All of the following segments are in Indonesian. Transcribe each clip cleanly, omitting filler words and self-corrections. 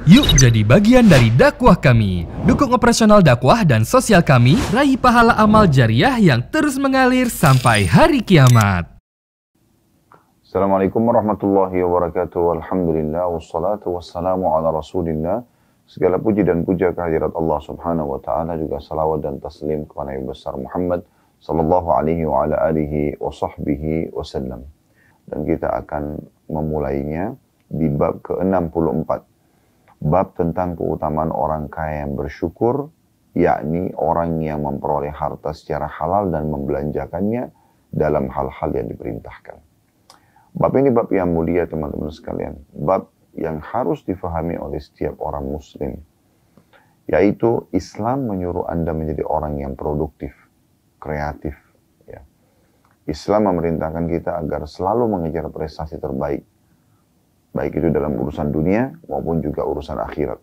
Yuk jadi bagian dari dakwah kami. Dukung operasional dakwah dan sosial kami, raih pahala amal jariah yang terus mengalir sampai hari kiamat. Assalamualaikum warahmatullahi wabarakatuh. Alhamdulillah wassalatu wassalamu ala Rasulillah. Segala puji dan puja kehadirat Allah Subhanahu wa taala, juga salawat dan taslim kepada Nabi besar Muhammad sallallahu alaihi wa ala alihi wa sahbihi wasallam. Dan kita akan memulainya di bab ke-64. Bab tentang keutamaan orang kaya yang bersyukur, yakni orang yang memperoleh harta secara halal dan membelanjakannya dalam hal-hal yang diperintahkan. Bab ini bab yang mulia teman-teman sekalian. Bab yang harus difahami oleh setiap orang muslim. Yaitu Islam menyuruh Anda menjadi orang yang produktif, kreatif. Ya. Islam memerintahkan kita agar selalu mengejar prestasi terbaik. Baik itu dalam urusan dunia maupun juga urusan akhirat.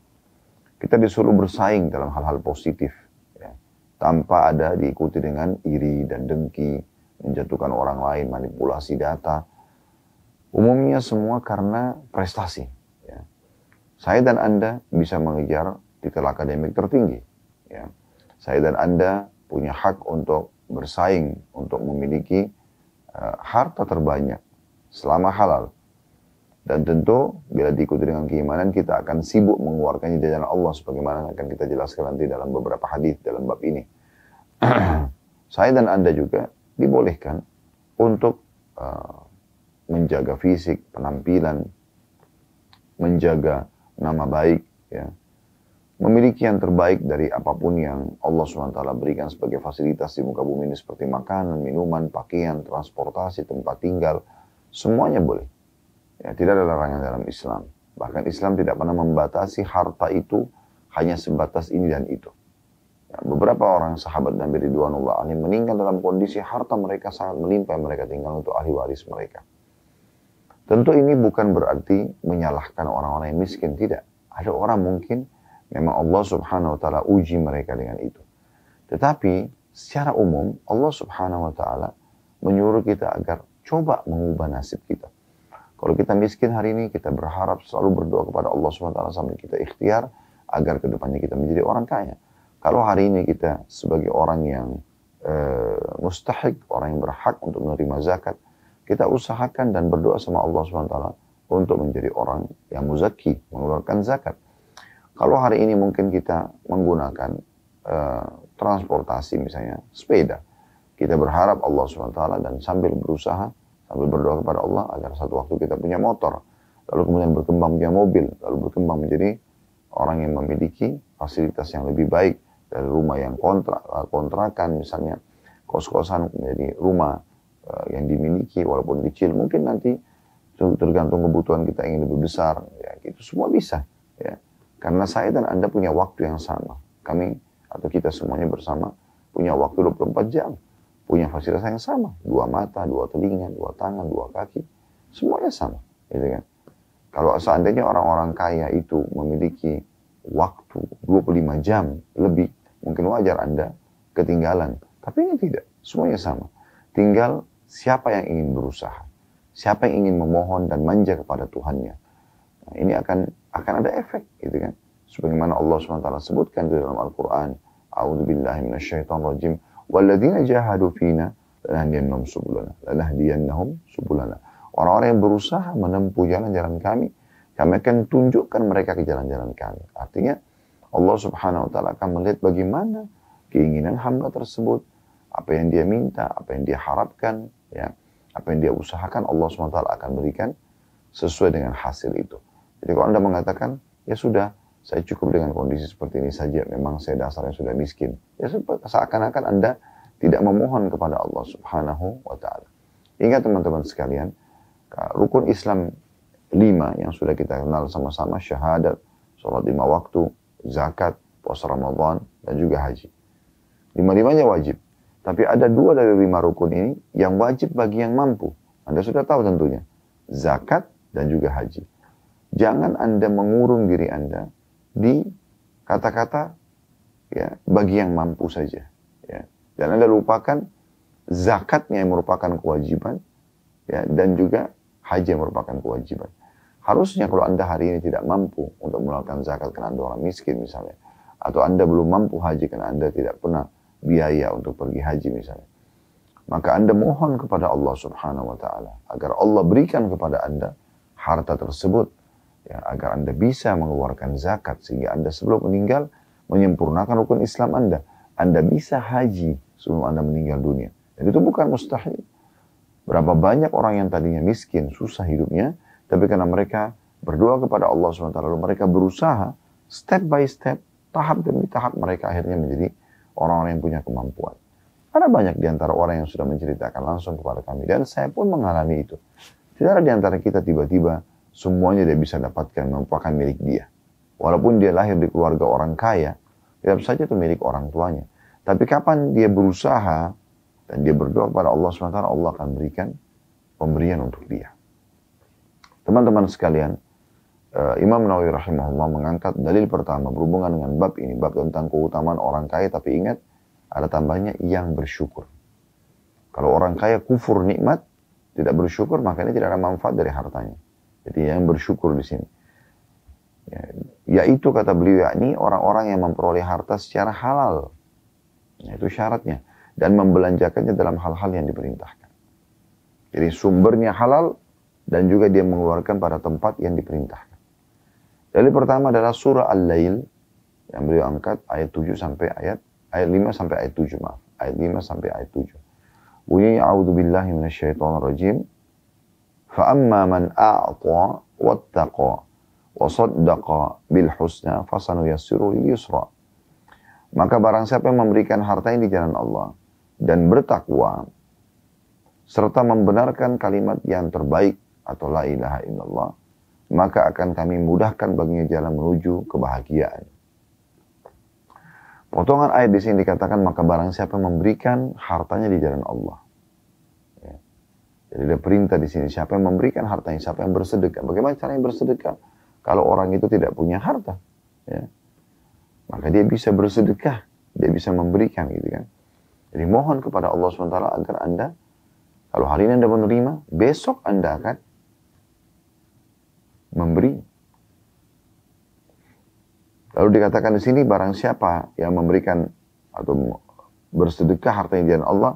Kita disuruh bersaing dalam hal-hal positif. Ya. Tanpa ada diikuti dengan iri dan dengki, menjatuhkan orang lain, manipulasi data. Umumnya semua karena prestasi. Ya. Saya dan Anda bisa mengejar titel akademik tertinggi. Ya. Saya dan Anda punya hak untuk bersaing, untuk memiliki harta terbanyak selama halal. Dan tentu bila diikuti dengan keimanan, kita akan sibuk mengeluarkannya di jalan Allah sebagaimana akan kita jelaskan nanti dalam beberapa hadis dalam bab ini. Saya dan Anda juga dibolehkan untuk menjaga fisik, penampilan, menjaga nama baik, ya. Memiliki yang terbaik dari apapun yang Allah SWT berikan sebagai fasilitas di muka bumi ini, seperti makanan, minuman, pakaian, transportasi, tempat tinggal, semuanya boleh. Ya, tidak ada larangan dalam Islam. Bahkan Islam tidak pernah membatasi harta itu hanya sebatas ini dan itu. Ya, beberapa orang sahabat Nabi Ridwanullah alaihim meninggal dalam kondisi harta mereka sangat melimpah, mereka tinggal untuk ahli waris mereka. Tentu ini bukan berarti menyalahkan orang-orang yang miskin, tidak. Ada orang mungkin memang Allah Subhanahu wa taala uji mereka dengan itu. Tetapi secara umum Allah Subhanahu wa taala menyuruh kita agar coba mengubah nasib kita. Kalau kita miskin hari ini, kita berharap selalu berdoa kepada Allah SWT sambil kita ikhtiar agar kedepannya kita menjadi orang kaya. Kalau hari ini kita sebagai orang yang mustahik, orang yang berhak untuk menerima zakat, kita usahakan dan berdoa sama Allah SWT untuk menjadi orang yang muzaki, mengeluarkan zakat. Kalau hari ini mungkin kita menggunakan transportasi misalnya sepeda, kita berharap Allah SWT dan sambil berusaha, sambil berdoa kepada Allah agar satu waktu kita punya motor, lalu kemudian berkembang punya mobil, lalu berkembang menjadi orang yang memiliki fasilitas yang lebih baik, dari rumah yang kontrakan misalnya, kos-kosan menjadi rumah yang dimiliki walaupun kecil, mungkin nanti tergantung kebutuhan kita ingin lebih besar, ya itu semua bisa, ya. Karena saya dan Anda punya waktu yang sama, kami atau kita semuanya bersama punya waktu 24 jam. Punya fasilitas yang sama, 2 mata, 2 telinga, 2 tangan, 2 kaki, semuanya sama, gitu kan. Kalau seandainya orang-orang kaya itu memiliki waktu 25 jam lebih, mungkin wajar Anda ketinggalan, tapi ini tidak, semuanya sama. Tinggal siapa yang ingin berusaha, siapa yang ingin memohon dan manja kepada Tuhannya. Nah, ini akan ada efek, gitu kan. Sebagaimana Allah SWT sebutkan di dalam Al-Quran, A'udzubillahi minasyaitonirrajim. Walladzina jahadu fina lanahdiyannahum subulana. Orang-orang yang berusaha menempuh jalan-jalan kami akan tunjukkan mereka ke jalan-jalan kami. Artinya Allah Subhanahu wa taala akan melihat bagaimana keinginan hamba tersebut, apa yang dia minta, apa yang dia harapkan, ya, apa yang dia usahakan, Allah Subhanahu wa taala akan berikan sesuai dengan hasil itu. Jadi kalau Anda mengatakan, ya sudah, saya cukup dengan kondisi seperti ini saja, memang saya dasarnya sudah miskin. Ya seakan-akan Anda tidak memohon kepada Allah Subhanahu wa ta'ala. Ingat teman-teman sekalian, rukun Islam 5 yang sudah kita kenal sama-sama, syahadat, sholat 5 waktu, zakat, puasa Ramadan, dan juga haji. 5-5-nya wajib. Tapi ada 2 dari 5 rukun ini yang wajib bagi yang mampu. Anda sudah tahu tentunya, zakat dan juga haji. Jangan Anda mengurung diri Anda di kata-kata ya bagi yang mampu saja, ya. Dan Anda lupakan zakatnya yang merupakan kewajiban, ya, dan juga haji yang merupakan kewajiban. Harusnya kalau Anda hari ini tidak mampu untuk melakukan zakat karena Anda orang miskin misalnya, atau Anda belum mampu haji karena Anda tidak pernah biaya untuk pergi haji misalnya, maka Anda mohon kepada Allah Subhanahu wa Ta'ala agar Allah berikan kepada Anda harta tersebut, ya, agar Anda bisa mengeluarkan zakat sehingga Anda sebelum meninggal menyempurnakan rukun Islam Anda. Anda bisa haji sebelum Anda meninggal dunia. Dan itu bukan mustahil. Berapa banyak orang yang tadinya miskin, susah hidupnya, tapi karena mereka berdoa kepada Allah SWT, lalu mereka berusaha step by step, tahap demi tahap, mereka akhirnya menjadi orang-orang yang punya kemampuan. Ada banyak di antara orang yang sudah menceritakan langsung kepada kami, dan saya pun mengalami itu. Tidak ada di antara kita tiba-tiba semuanya dia bisa dapatkan, merupakan milik dia. Walaupun dia lahir di keluarga orang kaya, tetap saja itu milik orang tuanya. Tapi kapan dia berusaha dan dia berdoa kepada Allah SWT, Allah akan berikan pemberian untuk dia. Teman-teman sekalian, Imam Nawawi rahimahullah mengangkat dalil pertama berhubungan dengan bab ini, bab tentang keutamaan orang kaya, tapi ingat ada tambahnya yang bersyukur. Kalau orang kaya kufur nikmat, tidak bersyukur, makanya tidak ada manfaat dari hartanya. Jadi yang bersyukur di sini, yaitu kata beliau, yakni orang-orang yang memperoleh harta secara halal, itu syaratnya, dan membelanjakannya dalam hal-hal yang diperintahkan. Jadi sumbernya halal dan juga dia mengeluarkan pada tempat yang diperintahkan. Dalil pertama adalah surah Al-Lail yang beliau angkat ayat 5 sampai ayat 7, maaf. Ayat 5 sampai ayat 7. Bunyinya a'udzubillahi minasyaitonirrajim. Fa amma man a'ta wattaqa wa saddaqa bil husna fasanuyassiru lil yusra. Maka barang siapa yang memberikan hartanya di jalan Allah dan bertakwa serta membenarkan kalimat yang terbaik atau la ilaha illallah, maka akan kami mudahkan baginya jalan menuju kebahagiaan. Potongan ayat di sini dikatakan maka barang siapa yang memberikan hartanya di jalan Allah. Ya. Jadi ada perintah di sini, siapa yang memberikan hartanya, siapa yang bersedekah. Bagaimana caranya bersedekah? Kalau orang itu tidak punya harta, ya, maka dia bisa bersedekah, dia bisa memberikan gitu kan. Jadi mohon kepada Allah SWT agar Anda, kalau hari ini Anda menerima, besok Anda akan memberi. Lalu dikatakan di sini barang siapa yang memberikan atau bersedekah hartanya di jalan Allah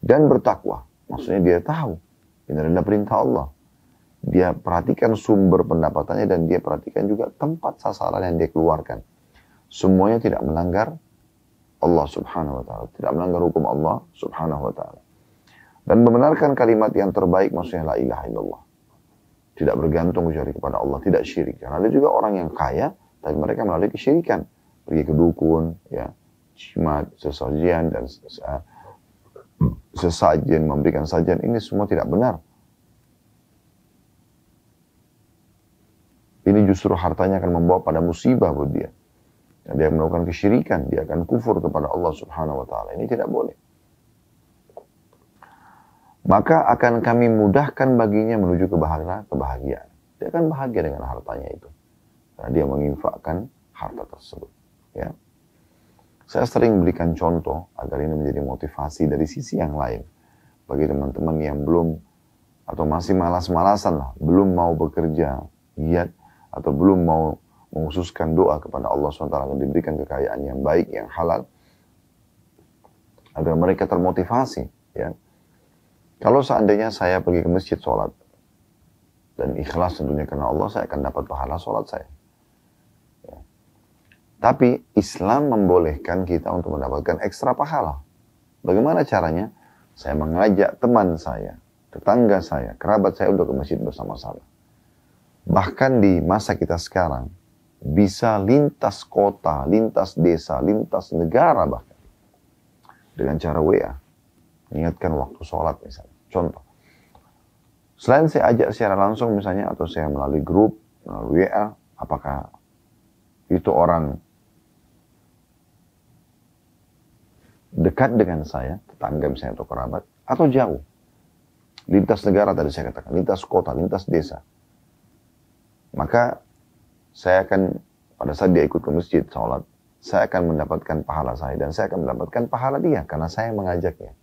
dan bertakwa. Maksudnya dia tahu ini adalah perintah Allah. Dia perhatikan sumber pendapatannya dan dia perhatikan juga tempat sasaran yang dia keluarkan. Semuanya tidak melanggar Allah Subhanahu wa Ta'ala, tidak melanggar hukum Allah Subhanahu wa Ta'ala. Dan membenarkan kalimat yang terbaik, maksudnya la ilaha illallah. Tidak bergantung kecuali kepada Allah, tidak syirik. Karena ada juga orang yang kaya, tapi mereka melalui kesyirikan. Pergi ke dukun, ya, jimat, sesajian, dan sesajen, memberikan sajian. Ini semua tidak benar. Ini justru hartanya akan membawa pada musibah buat dia. Dia melakukan kesyirikan, dia akan kufur kepada Allah Subhanahu wa Ta'ala. Ini tidak boleh. Maka akan kami mudahkan baginya menuju kebahagiaan. Dia akan bahagia dengan hartanya itu. Karena dia menginfakkan harta tersebut. Ya. Saya sering berikan contoh agar ini menjadi motivasi dari sisi yang lain. Bagi teman-teman yang belum atau masih malas-malasan lah, belum mau bekerja giat atau belum mau menghususkan doa kepada Allah SWT agar diberikan kekayaan yang baik, yang halal, agar mereka termotivasi. Ya. Kalau seandainya saya pergi ke masjid sholat, dan ikhlas tentunya karena Allah, saya akan dapat pahala sholat saya. Ya. Tapi Islam membolehkan kita untuk mendapatkan ekstra pahala. Bagaimana caranya? Saya mengajak teman saya, tetangga saya, kerabat saya untuk ke masjid bersama-sama. Bahkan di masa kita sekarang, bisa lintas kota, lintas desa, lintas negara bahkan. Dengan cara WA. Ingatkan waktu sholat misalnya. Contoh. Selain saya ajak secara langsung misalnya, atau saya melalui grup, melalui WA, apakah itu orang dekat dengan saya, tetangga misalnya atau kerabat, atau jauh. Lintas negara tadi saya katakan, lintas kota, lintas desa. Maka saya akan, pada saat dia ikut ke masjid, sholat, saya akan mendapatkan pahala saya, dan saya akan mendapatkan pahala dia, karena saya mengajaknya.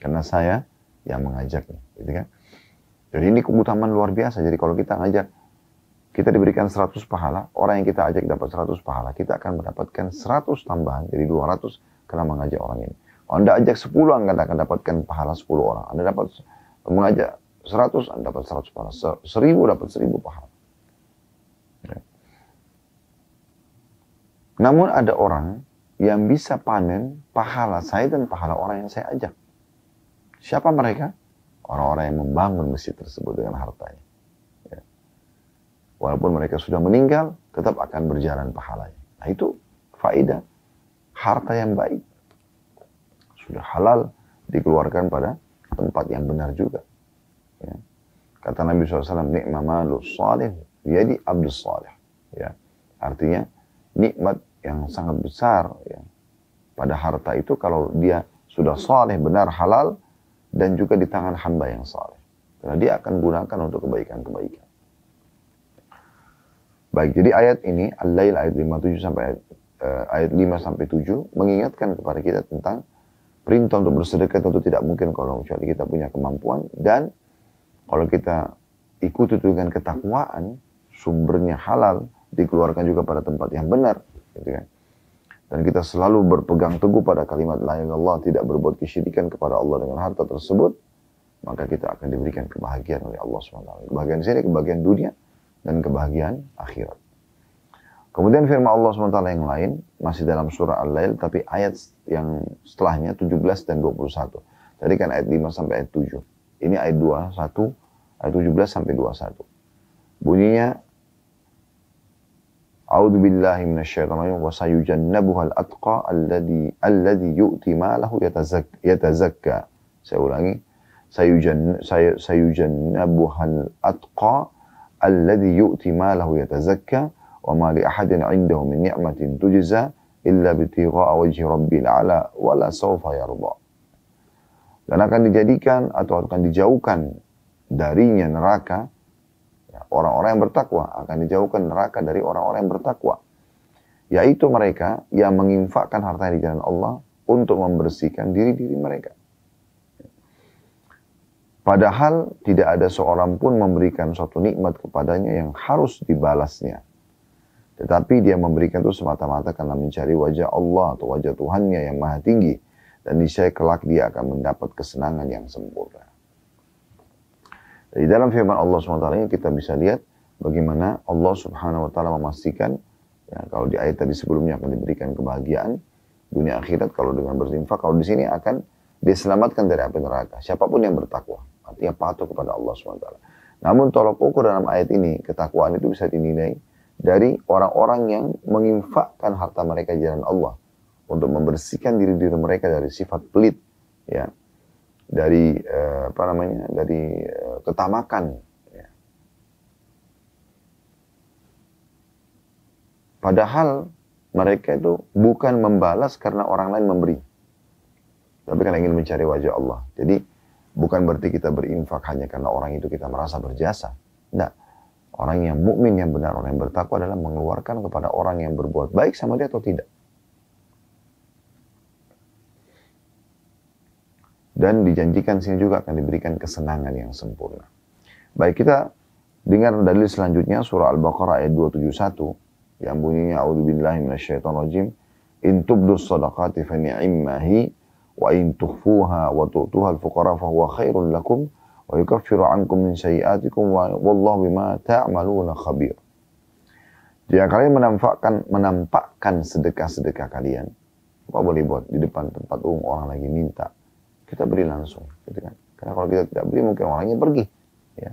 Karena saya yang mengajaknya, gitu kan. Jadi ini keutamaan luar biasa. Jadi kalau kita ngajak kita diberikan 100 pahala, orang yang kita ajak dapat 100 pahala, kita akan mendapatkan 100 tambahan, jadi 200 karena mengajak orang ini. Kalau Anda ajak 10, Anda akan dapatkan pahala 10 orang. Anda dapat mengajak 100, Anda dapat 100 pahala. 1000 dapat 1000 pahala. Ya. Namun ada orang yang bisa panen pahala saya dan pahala orang yang saya ajak. Siapa mereka? Orang-orang yang membangun masjid tersebut dengan hartanya. Ya. Walaupun mereka sudah meninggal, tetap akan berjalan pahalanya. Nah itu faedah harta yang baik. Sudah halal dikeluarkan pada tempat yang benar juga. Ya. Kata Nabi SAW, ni'ma malus salih, jadi abdus salih. Ya. Artinya, nikmat yang sangat besar ya, pada harta itu kalau dia sudah saleh, benar, halal, dan juga di tangan hamba yang saleh. Karena dia akan gunakan untuk kebaikan-kebaikan. Baik, jadi ayat ini, Al-Lail ayat 57 sampai ayat 5 sampai 7 mengingatkan kepada kita tentang perintah untuk bersedekah tentu tidak mungkin kalau kecuali kita punya kemampuan, dan kalau kita ikuti dengan ketakwaan, sumbernya halal, dikeluarkan juga pada tempat yang benar, gitu kan. Dan kita selalu berpegang teguh pada kalimat la ilaha illallah, tidak berbuat kesyirikan kepada Allah dengan harta tersebut, maka kita akan diberikan kebahagiaan oleh Allah SWT. Kebahagiaan sini, kebahagiaan dunia, dan kebahagiaan akhirat. Kemudian firman Allah SWT yang lain, masih dalam surah Al-Lail, tapi ayat yang setelahnya 17 dan 21. Tadi kan ayat 5 sampai ayat 7. Ini ayat 21, ayat 17 sampai 21. Bunyinya, A'udzu billahi minasyaitonir rajim wa sayujannabuhal atqa alladhi yu'ti malahu yatazakka. Saya ulangi. Sayujannabuhal atqa alladhi yu'ti malahu yatazakka wa ma li ahadin 'indahu min ni'matin tujza illa bitigha'a wajhi rabbil 'ala wa la sawfa yarda. Dan akan dijadikan atau akan dijauhkan darinya neraka. Orang-orang yang bertakwa akan dijauhkan neraka dari orang-orang yang bertakwa, yaitu mereka yang menginfakkan harta di jalan Allah untuk membersihkan diri-diri mereka. Padahal tidak ada seorang pun memberikan suatu nikmat kepadanya yang harus dibalasnya. Tetapi dia memberikan itu semata-mata karena mencari wajah Allah atau wajah Tuhannya yang maha tinggi, dan niscaya kelak dia akan mendapat kesenangan yang sempurna. Di dalam firman Allah SWT ini kita bisa lihat bagaimana Allah Subhanahu Wa Taala memastikan, ya, kalau di ayat tadi sebelumnya akan diberikan kebahagiaan dunia akhirat kalau dengan berinfak, kalau di sini akan diselamatkan dari api neraka siapapun yang bertakwa, artinya patuh kepada Allah SWT. Namun tolok ukur dalam ayat ini, ketakwaan itu bisa dinilai dari orang-orang yang menginfakkan harta mereka di jalan Allah untuk membersihkan diri-diri mereka dari sifat pelit, ya, dari ketamakan. Ya. Padahal mereka itu bukan membalas karena orang lain memberi, tapi karena ingin mencari wajah Allah. Jadi bukan berarti kita berinfak hanya karena orang itu kita merasa berjasa. Tidak. Orang yang mukmin yang benar, orang yang bertakwa adalah mengeluarkan kepada orang yang berbuat baik sama dia atau tidak. Dan dijanjikan sini juga akan diberikan kesenangan yang sempurna. Baik, kita dengar dalil selanjutnya surah Al-Baqarah ayat 271 yang bunyinya a'udzubillahi minasyaitonirrajim in tubdus shadaqati fa ni'mahi wa in tukhfuha wa tu'tuha al-fuqara fa huwa khairul lakum wa yukaffiru 'ankum min sayyi'atikum wallahu bima ta'maluna khabir. Jika kalian menampakkan sedekah-sedekah kalian, apa boleh buat di depan tempat umum orang lagi minta, kita beri langsung, gitu kan? Karena kalau kita tidak beri mungkin orangnya pergi. Ya.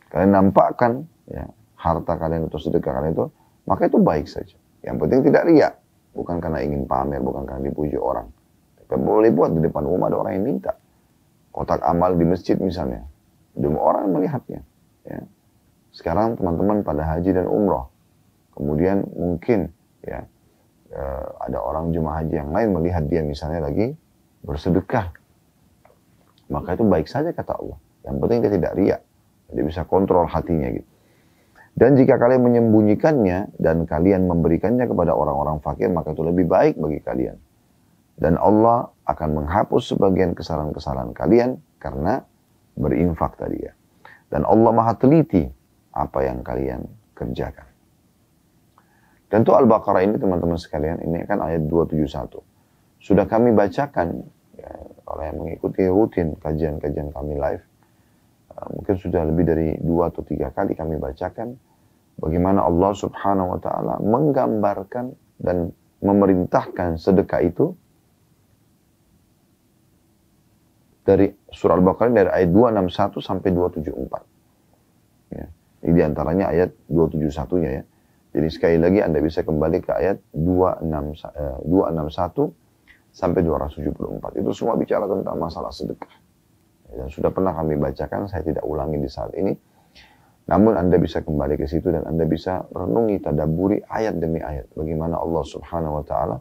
Kalian nampakkan ya, harta kalian atau sedekah kalian itu, maka itu baik saja. Yang penting tidak riya, bukan karena ingin pamer, bukan karena dipuji orang. Tapi boleh buat di depan umum ada orang yang minta. Kotak amal di masjid misalnya, semua orang melihatnya. Ya. Sekarang teman-teman pada haji dan umroh, kemudian mungkin ya ada orang jemaah haji yang lain melihat dia misalnya lagi bersedekah. Maka itu baik saja kata Allah. Yang penting dia tidak riya. Dia bisa kontrol hatinya gitu. Dan jika kalian menyembunyikannya dan kalian memberikannya kepada orang-orang fakir, maka itu lebih baik bagi kalian. Dan Allah akan menghapus sebagian kesalahan-kesalahan kalian karena berinfak tadi ya. Dan Allah maha teliti apa yang kalian kerjakan. Tentu Al-Baqarah ini teman-teman sekalian, ini kan ayat 271. Sudah kami bacakan, ya, kalau yang mengikuti rutin kajian-kajian kami live, mungkin sudah lebih dari 2 atau 3 kali kami bacakan bagaimana Allah Subhanahu wa Ta'ala menggambarkan dan memerintahkan sedekah itu dari surah Al-Baqarah dari ayat 261 sampai 274. Ya. Ini diantaranya ayat 271-nya ya. Jadi sekali lagi Anda bisa kembali ke ayat 261 sampai 274. Itu semua bicara tentang masalah sedekah. Dan sudah pernah kami bacakan, saya tidak ulangi di saat ini. Namun Anda bisa kembali ke situ dan Anda bisa renungi, tadabburi ayat demi ayat. Bagaimana Allah Subhanahu wa Ta'ala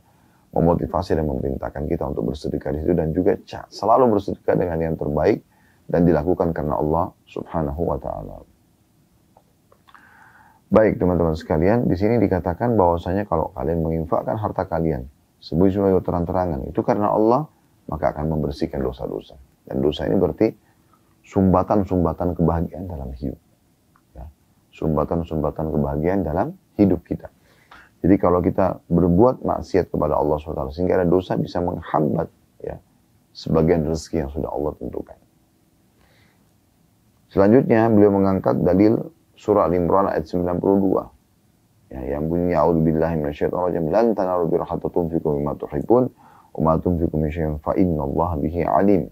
memotivasi dan memerintahkan kita untuk bersedekah di situ, dan juga selalu bersedekah dengan yang terbaik dan dilakukan karena Allah Subhanahu wa Ta'ala. Baik teman-teman sekalian, di sini dikatakan bahwasanya kalau kalian menginfakkan harta kalian sebagai terang-terangan itu karena Allah, maka akan membersihkan dosa-dosa. Dan dosa ini berarti sumbatan-sumbatan kebahagiaan dalam hidup. Ya. Sumbatan-sumbatan kebahagiaan dalam hidup kita. Jadi kalau kita berbuat maksiat kepada Allah SWT sehingga ada dosa, bisa menghambat ya sebagian rezeki yang sudah Allah tentukan. Selanjutnya beliau mengangkat dalil surah Al-Imran ayat 92. Ya, yang bunyinya a'udzubillahi minasyaitonir rajim, lan tanalu birra hatta tunfiqu mimma tuhibbun wa ma tunfiqu min syai'in fa innallaha bihi alim.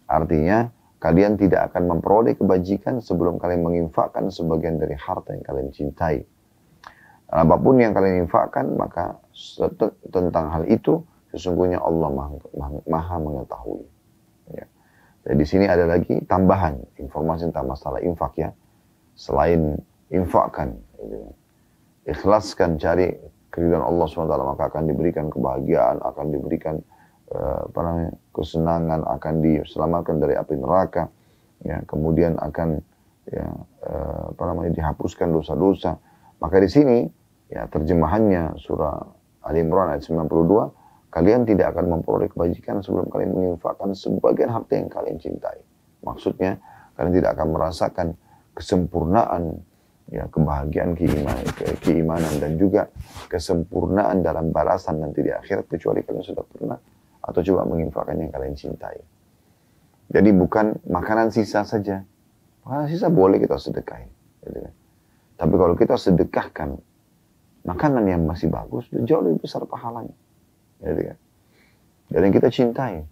Artinya, kalian tidak akan memperoleh kebajikan sebelum kalian menginfakkan sebagian dari harta yang kalian cintai. Apapun yang kalian infakkan, maka tentang hal itu sesungguhnya Allah maha mengetahui. Ya. Dan di sini ada lagi tambahan informasi tentang masalah infak ya. Selain infakkan, ikhlaskan, cari keridhaan Allah SWT, maka akan diberikan kebahagiaan, akan diberikan kesenangan, akan diselamatkan dari api neraka, ya, kemudian akan dihapuskan dosa-dosa. Maka di sini ya terjemahannya surah Al-Imran ayat 92, kalian tidak akan memperoleh kebajikan sebelum kalian menginfakkan sebagian harta yang kalian cintai. Maksudnya kalian tidak akan merasakan kesempurnaan ya kebahagiaan keimanan dan juga kesempurnaan dalam balasan nanti di akhirat kecuali kalian sudah pernah atau coba menginfakkan yang kalian cintai. Jadi bukan makanan sisa saja. Makanan sisa boleh kita sedekahin. Gitu kan. Tapi kalau kita sedekahkan makanan yang masih bagus, jauh lebih besar pahalanya. Gitu kan. Dan yang kita cintai.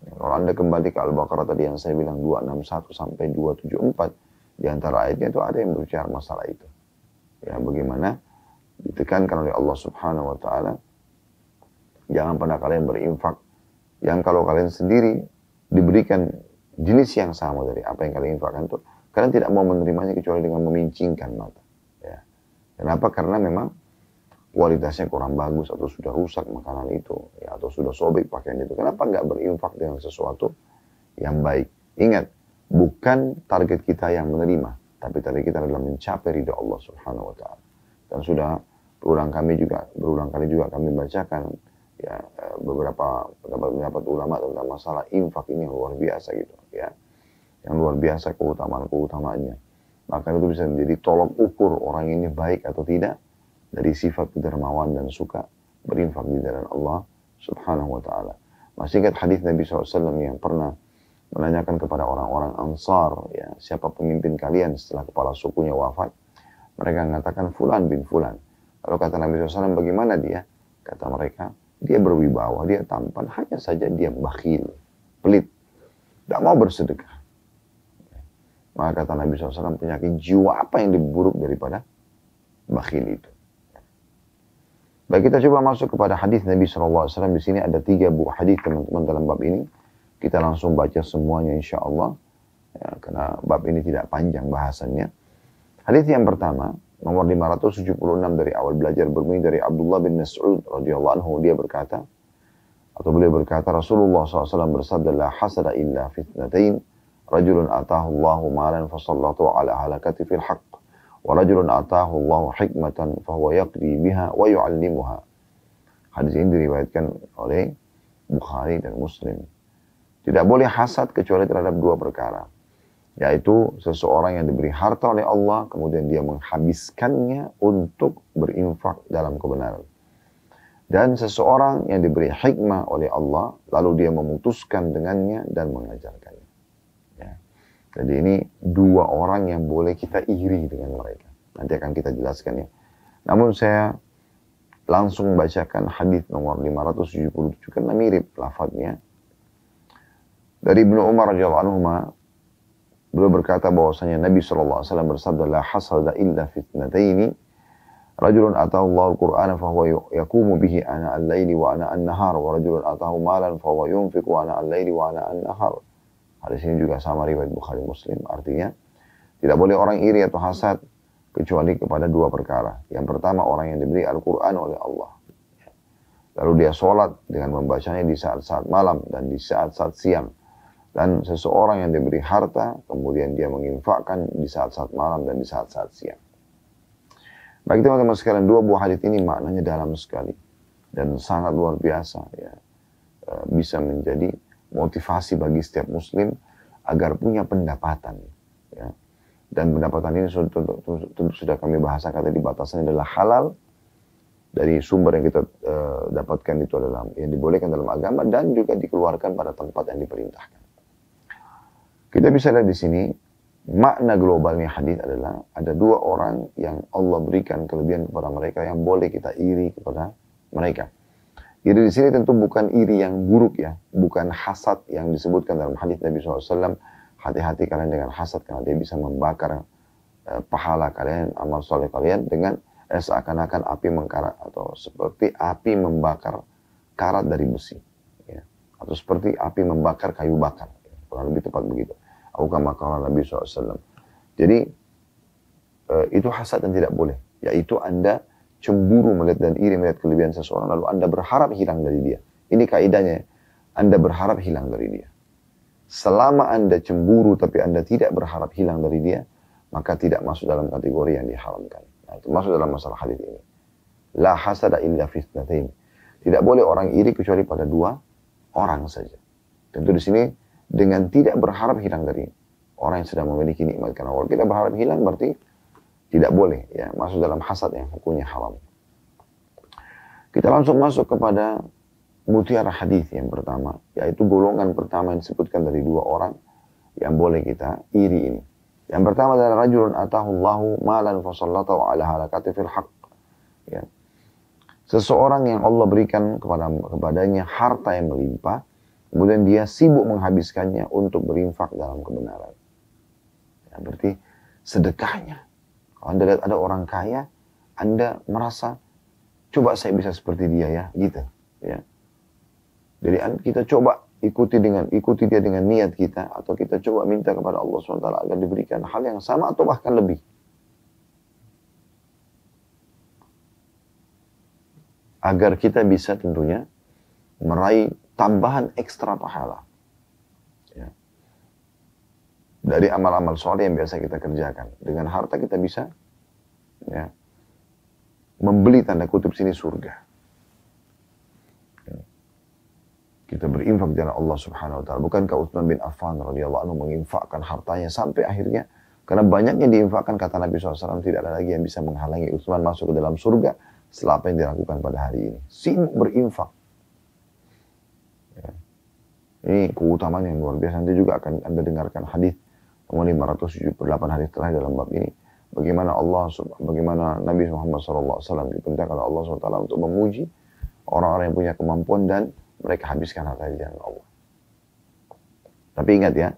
Kalau Anda kembali ke Al-Baqarah tadi yang saya bilang 261 sampai 274, di antara ayatnya itu ada yang berbicara masalah itu. Ya, bagaimana ditekankan oleh Allah Subhanahu wa Ta'ala, jangan pernah kalian berinfak yang kalau kalian sendiri diberikan jenis yang sama dari apa yang kalian infakkan itu, kalian tidak mau menerimanya kecuali dengan memincingkan mata. Ya. Kenapa? Karena memang kualitasnya kurang bagus atau sudah rusak makanan itu, ya, atau sudah sobek pakaian itu. Kenapa nggak berinfak dengan sesuatu yang baik? Ingat, bukan target kita yang menerima, tapi target kita adalah mencapai ridha Allah Subhanahu wa Ta'ala. Dan sudah berulang kali juga kami bacakan ya beberapa pendapat ulama tentang masalah infak ini yang luar biasa gitu ya. Yang luar biasa keutamaannya. Maka itu bisa menjadi tolok ukur orang ini baik atau tidak dari sifat kedermawan dan suka berinfak di jalan Allah Subhanahu wa Ta'ala. Masih ingat hadis Nabi SAW yang pernah menanyakan kepada orang-orang Ansar, ya, siapa pemimpin kalian setelah kepala sukunya wafat? Mereka mengatakan Fulan bin Fulan. Lalu kata Nabi SAW, bagaimana dia? Kata mereka, dia berwibawa, dia tampan, hanya saja dia bakhil, pelit, tidak mau bersedekah. Maka kata Nabi SAW, penyakit jiwa apa yang lebih buruk daripada bakhil itu? Baik, kita coba masuk kepada hadis Nabi SAW. Di sini ada 3 buah hadis teman-teman dalam bab ini. Kita langsung baca semuanya insya Allah. Ya, karena bab ini tidak panjang bahasannya. Hadis yang pertama, nomor 576 dari awal belajar, berbunyi dari Abdullah bin Mas'ud radhiyallahu anhu. Dia berkata, atau beliau berkata, Rasulullah SAW bersabda, la hasada illa fitnatain, rajulun atahu Allahu malan fasallatu ala halakati fil haqq, wa rajulun atahu Allahu hikmatan fahuwa yaqdi biha wa yu'allimuha. Hadis ini diriwayatkan oleh Bukhari dan Muslim. Tidak boleh hasad kecuali terhadap 2 perkara. Yaitu seseorang yang diberi harta oleh Allah, kemudian dia menghabiskannya untuk berinfak dalam kebenaran. Dan seseorang yang diberi hikmah oleh Allah, lalu dia memutuskan dengannya dan mengajarkannya. Ya. Jadi ini dua orang yang boleh kita iri dengan mereka. Nanti akan kita jelaskan ya. Namun saya langsung bacakan hadis nomor 577 karena mirip lafadznya. Dari Ibnu Umar radhiyallahu anhu, beliau berkata bahwasanya Nabi SAW bersabda, la hasada illa fitnataini, rajulun atahu Allahul Qur'ana fahuwa yaqumu bihi ana al-laili wa ana an-nahar, wa rajulun atahu malan fahuwa yunfiqu ana al-laili wa ana an-nahar. Hadis ini juga sama riwayat Bukhari Muslim. Artinya, tidak boleh orang iri atau hasad kecuali kepada dua perkara. Yang pertama, orang yang diberi Al-Quran oleh Allah. Lalu dia sholat dengan membacanya di saat-saat malam dan di saat-saat siang. Dan seseorang yang diberi harta, kemudian dia menginfakkan di saat-saat malam dan di saat-saat siang. Bagi teman-teman sekalian, dua buah hadis ini maknanya dalam sekali. Dan sangat luar biasa. Ya. Bisa menjadi motivasi bagi setiap muslim agar punya pendapatan. Ya. Dan pendapatan ini tentu sudah kami bahasakan tadi, batasannya adalah halal. Dari sumber yang kita dapatkan itu adalah yang dibolehkan dalam agama dan juga dikeluarkan pada tempat yang diperintahkan. Kita bisa lihat di sini, makna globalnya hadis adalah ada dua orang yang Allah berikan kelebihan kepada mereka yang boleh kita iri kepada mereka. Iri di sini tentu bukan iri yang buruk ya, bukan hasad yang disebutkan dalam hadis Nabi SAW. Hati-hati kalian dengan hasad karena dia bisa membakar pahala kalian, amal soleh kalian dengan seakan-akan api mengkarat atau seperti api membakar karat dari besi, ya. Atau seperti api membakar kayu bakar. Kurang lebih tepat begitu. Kama qala Nabi SAW. Jadi itu hasad yang tidak boleh. Yaitu Anda cemburu melihat dan iri melihat kelebihan seseorang, lalu Anda berharap hilang dari dia. Ini kaidahnya. Anda berharap hilang dari dia. Selama Anda cemburu tapi Anda tidak berharap hilang dari dia, maka tidak masuk dalam kategori yang diharamkan. Nah, itu masuk dalam masalah hadis ini. La hasada illa fitnatain. Tidak boleh orang iri kecuali pada dua orang saja. Tentu di sini dengan tidak berharap hilang dari orang yang sedang memiliki nikmat. Karena kalau kita berharap hilang berarti tidak boleh ya, masuk dalam hasad yang hukumnya haram. Kita langsung masuk kepada mutiara hadis yang pertama, yaitu golongan pertama yang disebutkan dari dua orang yang boleh kita iri ini. Yang pertama adalah rajulun atahu Allahu malan fasallatahu ala halakati fil haqq. Ya. Seseorang yang Allah berikan kepadanya harta yang melimpah, kemudian dia sibuk menghabiskannya untuk berinfak dalam kebenaran. Ya, berarti sedekahnya. Kalau Anda lihat ada orang kaya, Anda merasa, coba saya bisa seperti dia ya, gitu. Ya. Jadi kita coba ikuti dia dengan niat kita, atau kita coba minta kepada Allah SWT agar diberikan hal yang sama atau bahkan lebih. Agar kita bisa tentunya meraih tambahan ekstra pahala. Ya. Dari amal-amal soleh yang biasa kita kerjakan. Dengan harta kita bisa ya, membeli tanda kutip sini surga. Ya. Kita berinfak di jalan Allah Subhanahu wa taala. Bukankah Utsman bin Affan radhiyallahu anhu menginfakkan hartanya sampai akhirnya karena banyaknya diinfakkan, kata Nabi SAW, tidak ada lagi yang bisa menghalangi Utsman masuk ke dalam surga setelah apa yang dilakukan pada hari ini. Sibuk berinfak. Ya. Ini keutamaan yang luar biasa. Nanti juga akan Anda dengarkan hadis nomor 578 hadis terakhir dalam bab ini. Bagaimana Nabi Muhammad SAW diperintahkan oleh Allah SWT untuk memuji orang-orang yang punya kemampuan dan mereka habiskan harta di jalan Allah. Tapi ingat ya,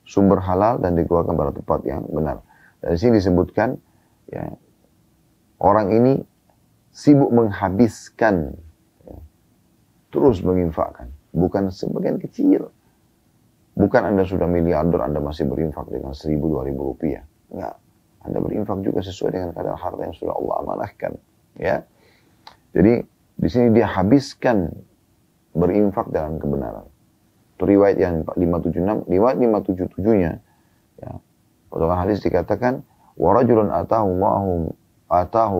sumber halal dan dikeluarkan pada tempat yang benar. Dan di sini disebutkan, ya, orang ini sibuk menghabiskan, ya, terus menginfakkan. Bukan sebagian kecil. Bukan Anda sudah miliarder, Anda masih berinfak dengan 1.000-2.000 rupiah. Enggak. Anda berinfak juga sesuai dengan kadar harta yang sudah Allah amanahkan. Ya. Jadi, di sini dia habiskan berinfak dalam kebenaran. Itu riwayat yang 576, riwayat 577-nya. Ya. Potongan hadis dikatakan, wa rajulun atahu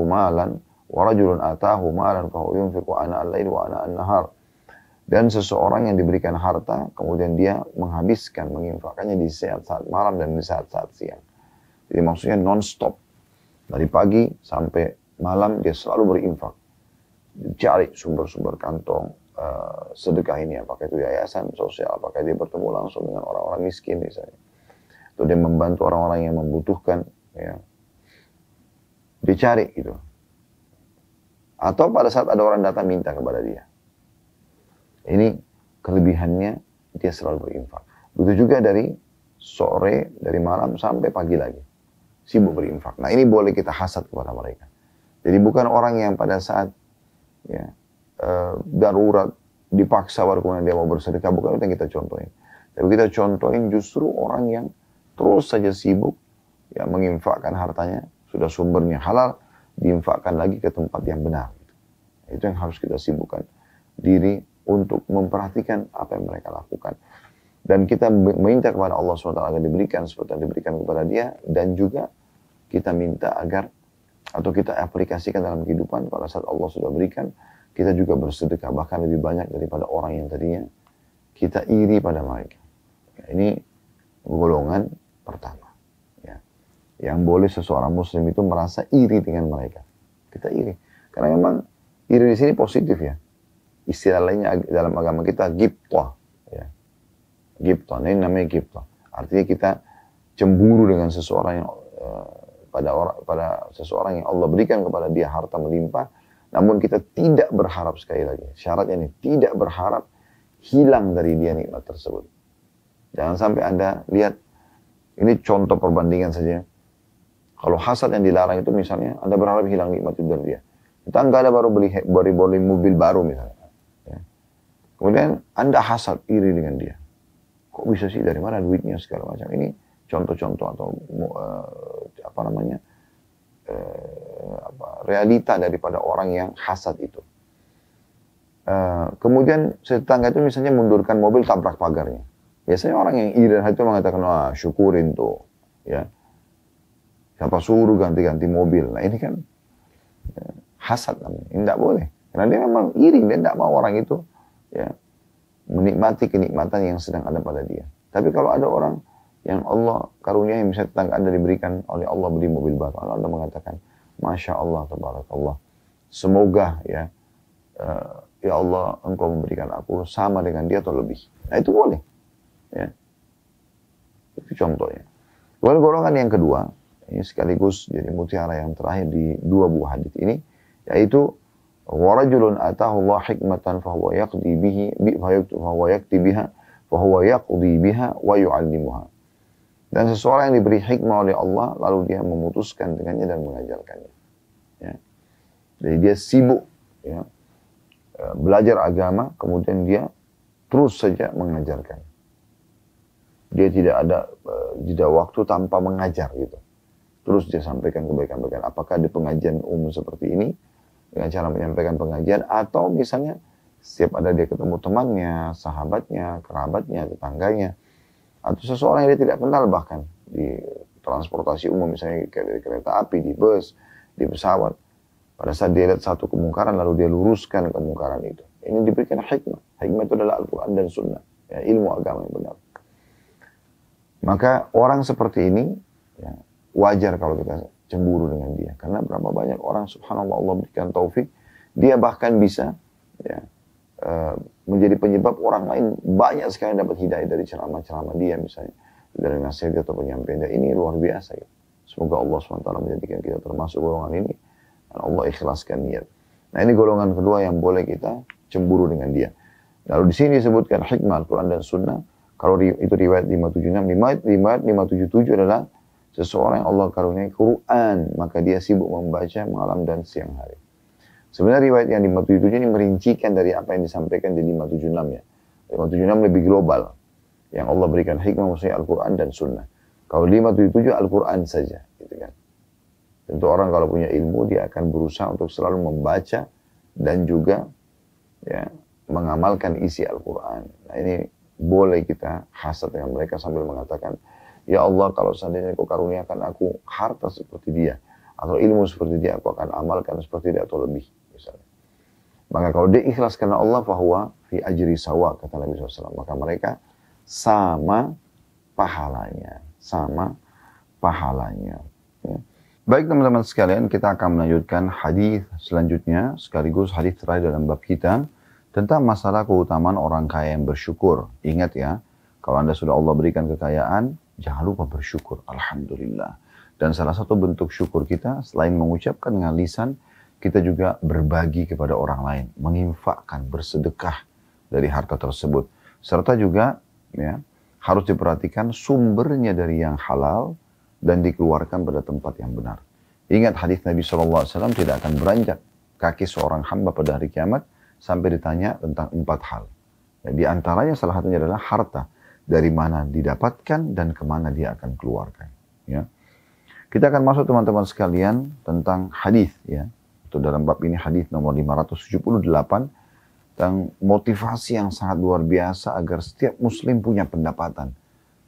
malan, wa rajulun atahu malan fa huwa yunfiqu ana al-lail wa ana an-nahar. Dan seseorang yang diberikan harta, kemudian dia menghabiskan, menginfakkannya di saat-saat malam dan di saat-saat siang. Jadi maksudnya non-stop. Dari pagi sampai malam dia selalu berinfak. Cari sumber-sumber kantong sedekah ini, apakah itu yayasan sosial, apakah dia bertemu langsung dengan orang-orang miskin misalnya. Atau dia membantu orang-orang yang membutuhkan, ya. Dicari gitu. Atau pada saat ada orang datang minta kepada dia. Ini kelebihannya, dia selalu berinfak. Begitu juga dari sore, dari malam sampai pagi lagi. Sibuk berinfak. Nah ini boleh kita hasad kepada mereka. Jadi bukan orang yang pada saat ya, darurat, dipaksa baru kemudian dia mau bersedekah. Bukan itu yang kita contohin. Tapi kita contohin justru orang yang terus saja sibuk ya, menginfakkan hartanya. Sudah sumbernya halal, diinfakkan lagi ke tempat yang benar. Itu yang harus kita sibukkan diri untuk memperhatikan apa yang mereka lakukan. Dan kita minta kepada Allah SWT agar diberikan seperti yang diberikan kepada dia. Dan juga kita minta agar, atau kita aplikasikan dalam kehidupan, pada saat Allah sudah berikan, kita juga bersedekah. Bahkan lebih banyak daripada orang yang tadinya kita iri pada mereka. Ya, ini golongan pertama. Ya. Yang boleh seseorang muslim itu merasa iri dengan mereka. Kita iri. Karena memang iri di sini positif ya. Istilah lainnya dalam agama kita ghibthah, ya. Ghibthah, ini namanya ghibthah. Artinya kita cemburu dengan seseorang yang pada seseorang yang Allah berikan kepada dia harta melimpah, namun kita tidak berharap, sekali lagi syaratnya ini, tidak berharap hilang dari dia nikmat tersebut. Jangan sampai Anda lihat, ini contoh perbandingan saja. Kalau hasad yang dilarang itu misalnya Anda berharap hilang nikmat itu dari dia. Kita nggak ada baru beli mobil baru misalnya. Kemudian Anda hasad, iri dengan dia. Kok bisa sih, dari mana duitnya, segala macam. Ini contoh-contoh atau realita daripada orang yang hasad itu. Kemudian tetangga itu misalnya mundurkan mobil, tabrak pagarnya. Biasanya orang yang iri dan itu mengatakan, wah syukurin tuh. Ya. Siapa suruh ganti-ganti mobil. Nah ini kan hasad namanya. Ini tidak boleh. Karena dia memang iri, dia tidak mau orang itu ya, menikmati kenikmatan yang sedang ada pada dia. Tapi kalau ada orang yang Allah karunia, yang misalnya tetangga Anda diberikan oleh Allah beli mobil baru, Anda mengatakan, Masya Allah, Tabarakallah, semoga ya Allah Engkau memberikan aku sama dengan dia atau lebih. Nah itu boleh. Ya. Itu contohnya. Kemudian golongan yang kedua, ini sekaligus jadi mutiara yang terakhir di dua buah hadis ini, yaitu وَرَجُلٌ أَتَاهُ اللَّهُ حِكْمَةً فَهُوَ يَقْضِي بِهَا وَيُعَلِّمُهَا. Dan seseorang yang diberi hikmah oleh Allah, lalu dia memutuskan dengannya dan mengajarkannya. Ya. Jadi dia sibuk ya, belajar agama, kemudian dia terus saja mengajarkan. Dia tidak ada jeda waktu tanpa mengajar gitu. Terus dia sampaikan kebaikan-kebaikan. Apakah di pengajian umum seperti ini, dengan cara menyampaikan pengajian, atau misalnya setiap ada dia ketemu temannya, sahabatnya, kerabatnya, tetangganya, atau seseorang yang dia tidak kenal, bahkan di transportasi umum, misalnya di kereta api, di bus, di pesawat. Pada saat dia lihat satu kemungkaran, lalu dia luruskan kemungkaran itu. Ini diberikan hikmah. Hikmah itu adalah Al-Quran dan Sunnah, ya, ilmu agama yang benar. Maka orang seperti ini ya, wajar kalau kita cemburu dengan dia. Karena berapa banyak orang, subhanallah, Allah berikan taufik, dia bahkan bisa ya, menjadi penyebab orang lain banyak sekali dapat hidayah dari ceramah-ceramah dia, misalnya dari nasihat atau penyampaian dia. Ini luar biasa ya. Semoga Allah SWT menjadikan kita termasuk golongan ini, dan Allah ikhlaskan niat. Nah ini golongan kedua yang boleh kita cemburu dengan dia. Lalu di sini disebutkan hikmah Al-Quran dan Sunnah. Kalau itu riwayat 576, riwayat 577 adalah seseorang yang Allah karuniai Quran, maka dia sibuk membaca malam dan siang hari. Sebenarnya riwayat yang 577 ini merincikan dari apa yang disampaikan di 576 ya. 576 lebih global. Yang Allah berikan hikmah maksudnya Al-Quran dan Sunnah. Kalau 577 Al-Quran saja. Gitu kan. Tentu orang kalau punya ilmu, dia akan berusaha untuk selalu membaca dan juga ya, mengamalkan isi Al-Quran. Nah ini boleh kita hasad dengan mereka sambil mengatakan, ya Allah, kalau seandainya Kau karuniakan aku harta seperti dia, atau ilmu seperti dia, aku akan amalkan seperti dia atau lebih, misalnya. Maka kalau dia ikhlas karena Allah, fahuwa fi ajri sawa, kata Nabi SAW. Maka mereka sama pahalanya. Sama pahalanya. Ya. Baik teman-teman sekalian, kita akan melanjutkan hadis selanjutnya, sekaligus hadis terakhir dalam bab kita, tentang masalah keutamaan orang kaya yang bersyukur. Ingat ya, kalau Anda sudah Allah berikan kekayaan, jangan lupa bersyukur. Alhamdulillah. Dan salah satu bentuk syukur kita, selain mengucapkan dengan lisan, kita juga berbagi kepada orang lain. Menginfakkan, bersedekah dari harta tersebut. Serta juga ya, harus diperhatikan sumbernya dari yang halal dan dikeluarkan pada tempat yang benar. Ingat hadis Nabi SAW tidak akan beranjak kaki seorang hamba pada hari kiamat sampai ditanya tentang 4 hal. Ya, di antaranya salah satunya adalah harta. Dari mana didapatkan dan kemana dia akan keluarkan. Ya. Kita akan masuk teman-teman sekalian tentang hadis. Ya. Itu dalam bab ini hadis nomor 578. Tentang motivasi yang sangat luar biasa agar setiap muslim punya pendapatan.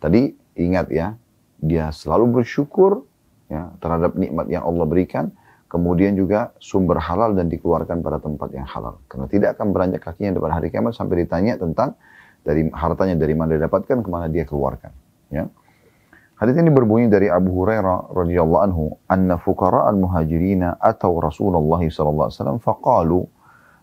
Tadi ingat ya, dia selalu bersyukur ya, terhadap nikmat yang Allah berikan. Kemudian juga sumber halal dan dikeluarkan pada tempat yang halal. Karena tidak akan beranjak kakinya pada hari kiamat sampai ditanya tentang dari hartanya dari mana didapatkan, kemana dia keluarkan. Ya. Hadis ini berbunyi dari Abu Hurairah radhiyallahu anhu, "Anna fuqara al-muhajirina atau Rasulullah sallallahu alaihi wasallam faqalu,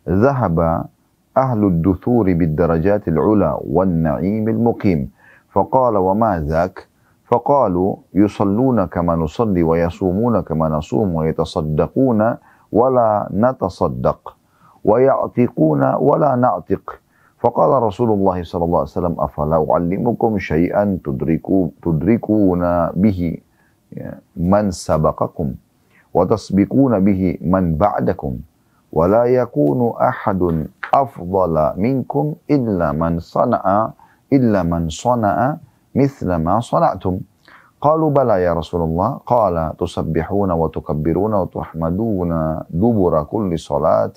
dhahaba ahlu ad-duthur bid-darajat al-ula wan-na'im al-muqim." Faqala wa ma dhak? فقالوا يصلون كما نصلي ويصومون كما نصوم ويتصدقون ولا نتصدق ويعتقون ولا نعتق فقال رسول الله صلى الله عليه وسلم أفلا أعلمكم شيئا تدركون به من سبقكم وتسبقون به من بعدكم ولا يكون أحد أفضل منكم إلا من صنع مثل ما صنعتم قالوا بلى يا رسول الله قال تسبحون وتكبرون وتحمدون دبر كل صلاة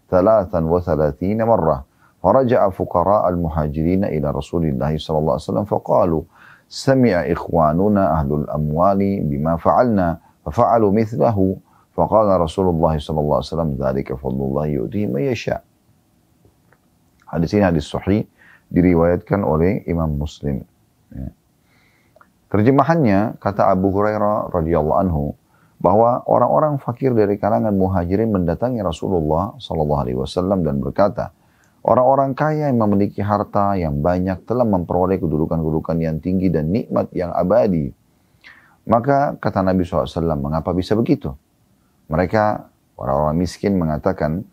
33 مرة فرجع فقراء المهاجرين إلى رسول الله صلى الله عليه وسلم فقالوا سمع إخواننا أهل الأموال بما فعلنا ففعلوا مثله فقال رسول الله صلى الله عليه وسلم ذلك فضل الله يؤتيه من يشاء. Hadis ini hadis sahih diriwayatkan oleh Imam Muslim. Ya. Terjemahannya, kata Abu Hurairah radhiyallahu anhu, bahwa orang-orang fakir dari kalangan muhajirin mendatangi Rasulullah sallallahu alaihi wasallam dan berkata, orang-orang kaya yang memiliki harta yang banyak telah memperoleh kedudukan-kedudukan yang tinggi dan nikmat yang abadi. Maka kata Nabi SAW, mengapa bisa begitu? Mereka, orang-orang miskin mengatakan,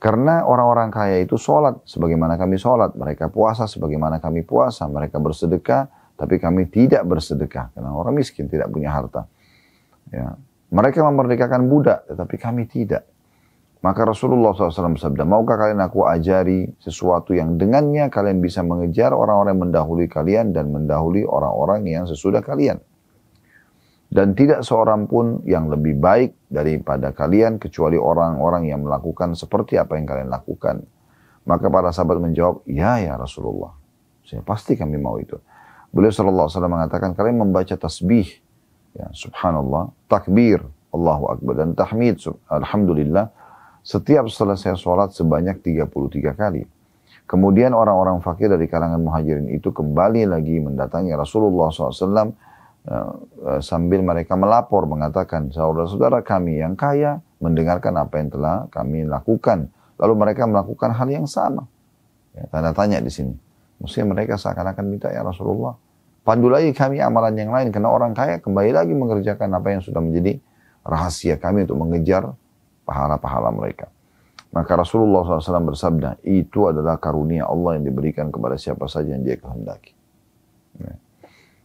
karena orang-orang kaya itu sholat sebagaimana kami sholat. Mereka puasa sebagaimana kami puasa. Mereka bersedekah, tapi kami tidak bersedekah. Karena orang miskin tidak punya harta. Ya. Mereka memerdekakan budak, tetapi kami tidak. Maka Rasulullah SAW bersabda, maukah kalian aku ajari sesuatu yang dengannya kalian bisa mengejar orang-orang yang mendahului kalian dan mendahului orang-orang yang sesudah kalian. Dan tidak seorang pun yang lebih baik daripada kalian kecuali orang-orang yang melakukan seperti apa yang kalian lakukan. Maka para sahabat menjawab, ya Rasulullah. Saya pasti kami mau itu. Beliau SAW mengatakan, kalian membaca tasbih, ya, subhanallah, takbir, Allahu Akbar, dan tahmid, alhamdulillah, setiap selesai sholat sebanyak 33 kali. Kemudian orang-orang fakir dari kalangan muhajirin itu kembali lagi mendatangi Rasulullah SAW, sambil mereka melapor mengatakan saudara-saudara kami yang kaya mendengarkan apa yang telah kami lakukan, lalu mereka melakukan hal yang sama. Ya, tanda tanya di sini. Maksudnya mereka seakan-akan minta, ya Rasulullah, pandu lagi kami amalan yang lain, karena orang kaya kembali lagi mengerjakan apa yang sudah menjadi rahasia kami untuk mengejar pahala-pahala mereka. Maka Rasulullah SAW bersabda, itu adalah karunia Allah yang diberikan kepada siapa saja yang dia kehendaki. Ya.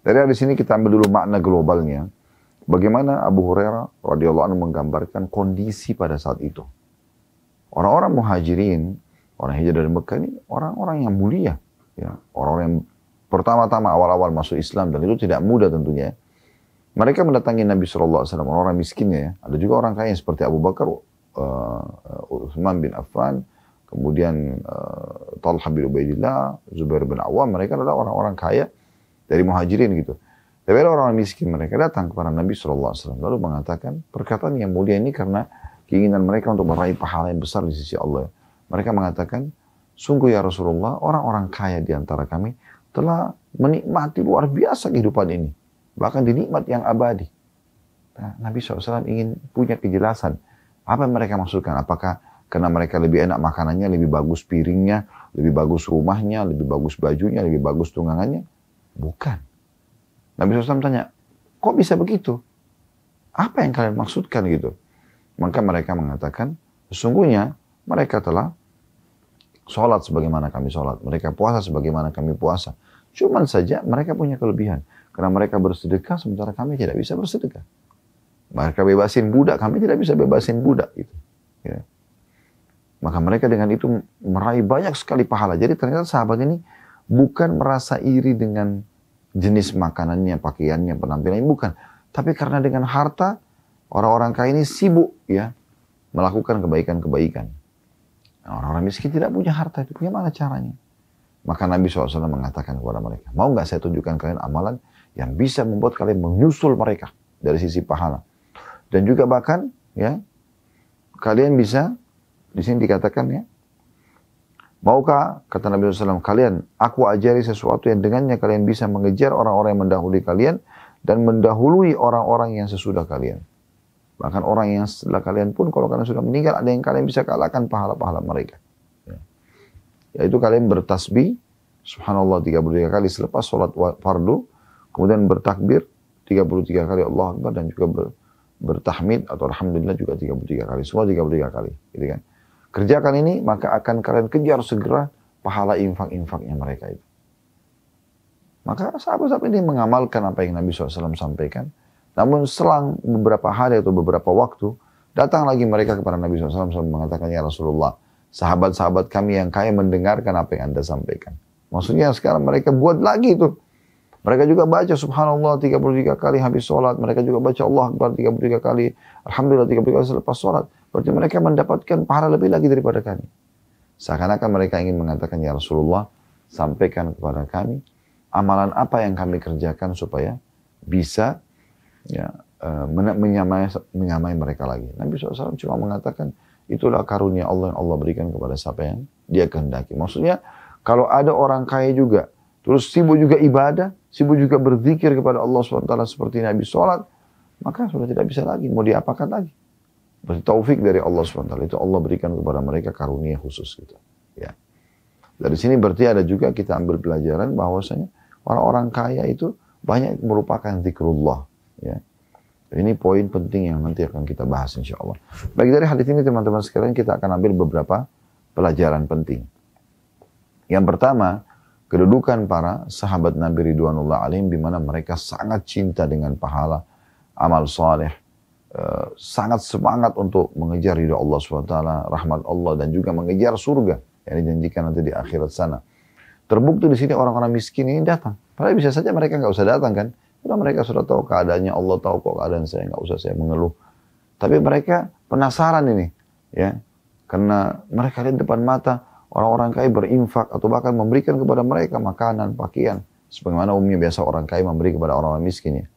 Dari hadis ini kita ambil dulu makna globalnya. Bagaimana Abu Hurairah radhiyallahu anhu menggambarkan kondisi pada saat itu. Orang-orang muhajirin, orang hijrah dari Mekah ini orang-orang yang mulia. Ya. Orang yang pertama-tama awal-awal masuk Islam, dan itu tidak mudah tentunya. Mereka mendatangi Nabi SAW, orang-orang miskinnya ya. Ada juga orang kaya seperti Abu Bakar, Utsman bin Affan, kemudian Talha bin Ubaidillah, Zubair bin Awam. Mereka adalah orang-orang kaya dari muhajirin gitu. Tapi ada orang miskin, mereka datang kepada Nabi SAW lalu mengatakan perkataan yang mulia ini karena keinginan mereka untuk meraih pahala yang besar di sisi Allah. Mereka mengatakan, sungguh ya Rasulullah, orang-orang kaya di antara kami telah menikmati luar biasa kehidupan ini. Bahkan dinikmat yang abadi. Nah, Nabi SAW ingin punya kejelasan. Apa yang mereka maksudkan? Apakah karena mereka lebih enak makanannya, lebih bagus piringnya, lebih bagus rumahnya, lebih bagus bajunya, lebih bagus tunggangannya? Bukan. Nabi SAW tanya, kok bisa begitu? Apa yang kalian maksudkan gitu? Maka mereka mengatakan, sesungguhnya mereka telah sholat sebagaimana kami sholat. Mereka puasa sebagaimana kami puasa. Cuman saja mereka punya kelebihan. Karena mereka bersedekah sementara kami tidak bisa bersedekah. Mereka bebasin budak, kami tidak bisa bebasin budak. Gitu. Ya. Maka mereka dengan itu meraih banyak sekali pahala. Jadi ternyata sahabat ini bukan merasa iri dengan jenis makanannya, pakaiannya, penampilannya. Bukan. Tapi karena dengan harta, orang-orang kaya ini sibuk ya melakukan kebaikan-kebaikan. Orang-orang miskin tidak punya harta itu. Bagaimana caranya? Maka Nabi SAW mengatakan kepada mereka, mau nggak saya tunjukkan kalian amalan yang bisa membuat kalian menyusul mereka dari sisi pahala. Dan juga bahkan ya kalian bisa, di sini dikatakan ya, maukah, kata Nabi SAW, kalian, aku ajari sesuatu yang dengannya kalian bisa mengejar orang-orang yang mendahului kalian dan mendahului orang-orang yang sesudah kalian. Bahkan orang yang setelah kalian pun, kalau kalian sudah meninggal, ada yang kalian bisa kalahkan pahala-pahala mereka. Yaitu kalian bertasbih, subhanallah 33 kali selepas sholat fardu, kemudian bertakbir 33 kali Allah Akbar, dan juga bertahmid atau alhamdulillah juga 33 kali. Semua 33 kali. Gitu kan. Kerjakan ini, maka akan kalian kejar segera pahala infak-infaknya mereka itu. Maka sahabat-sahabat ini mengamalkan apa yang Nabi SAW sampaikan. Namun selang beberapa hari atau beberapa waktu, datang lagi mereka kepada Nabi SAW mengatakan, ya Rasulullah, sahabat-sahabat kami yang kaya mendengarkan apa yang Anda sampaikan. Maksudnya sekarang mereka buat lagi itu. Mereka juga baca subhanallah 33 kali habis sholat. Mereka juga baca Allah Akbar 33 kali. Alhamdulillah 33 kali selepas sholat. Berarti mereka mendapatkan pahala lebih lagi daripada kami. Seakan-akan mereka ingin mengatakan, ya Rasulullah, sampaikan kepada kami amalan apa yang kami kerjakan supaya bisa ya, menyamai mereka lagi. Nabi SAW cuma mengatakan, itulah karunia Allah yang Allah berikan kepada siapa yang dia kehendaki. Maksudnya, kalau ada orang kaya juga, terus sibuk juga ibadah, sibuk juga berzikir kepada Allah SWT seperti Nabi sholat, maka sudah tidak bisa lagi, mau diapakan lagi. Berarti taufik dari Allah SWT, itu Allah berikan kepada mereka karunia khusus gitu. Ya. Dari sini berarti ada juga kita ambil pelajaran bahwasanya orang-orang kaya itu banyak merupakan zikrullah. Ya. Ini poin penting yang nanti akan kita bahas insya Allah. Bagi dari hadis ini teman-teman sekalian, kita akan ambil beberapa pelajaran penting. Yang pertama, kedudukan para sahabat Nabi Ridwanullah alaihim, di mana mereka sangat cinta dengan pahala, amal saleh, sangat semangat untuk mengejar ridha Allah SWT, rahmat Allah, dan juga mengejar surga yang dijanjikan nanti di akhirat sana. Terbukti di sini orang-orang miskin ini datang. Padahal bisa saja mereka nggak usah datang kan. Karena mereka sudah tahu keadaannya, Allah tahu kok keadaan saya, nggak usah saya mengeluh. Tapi mereka penasaran ini, ya, karena mereka lihat depan mata orang-orang kaya berinfak atau bahkan memberikan kepada mereka makanan, pakaian, sebagaimana umumnya biasa orang kaya memberi kepada orang-orang miskin. Ya.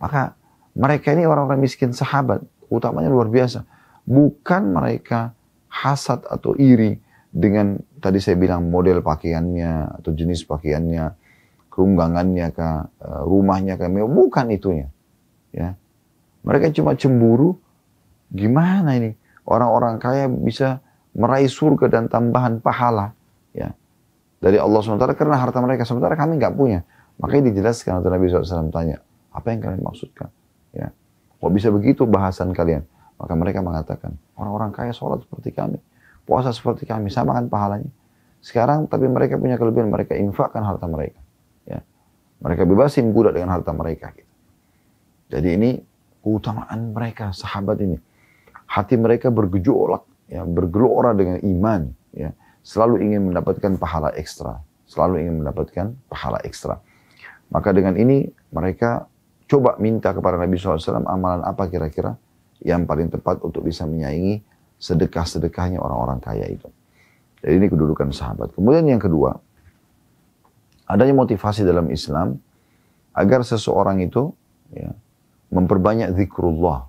Maka mereka ini orang-orang miskin sahabat, utamanya luar biasa. Bukan mereka hasad atau iri dengan tadi saya bilang model pakaiannya atau jenis pakaiannya, kerunggangannya kah, rumahnya kah, bukan itunya. Ya. Mereka cuma cemburu, gimana ini orang-orang kaya bisa meraih surga dan tambahan pahala ya, dari Allah SWT karena harta mereka, sementara kami nggak punya. Makanya dijelaskan oleh Nabi SAW tanya, apa yang kalian maksudkan? Ya. Kok bisa begitu bahasan kalian? Maka mereka mengatakan, orang-orang kaya sholat seperti kami, puasa seperti kami, sama kan pahalanya. Sekarang tapi mereka punya kelebihan, mereka infakkan harta mereka. Ya. Mereka bebasin budak dengan harta mereka. Gitu. Jadi ini keutamaan mereka, sahabat ini. Hati mereka bergejolak, ya, bergelora dengan iman. Ya. Selalu ingin mendapatkan pahala ekstra. Selalu ingin mendapatkan pahala ekstra. Maka dengan ini mereka coba minta kepada Nabi SAW amalan apa kira-kira yang paling tepat untuk bisa menyaingi sedekah-sedekahnya orang-orang kaya itu. Jadi ini kedudukan sahabat. Kemudian yang kedua, adanya motivasi dalam Islam agar seseorang itu ya, memperbanyak zikrullah.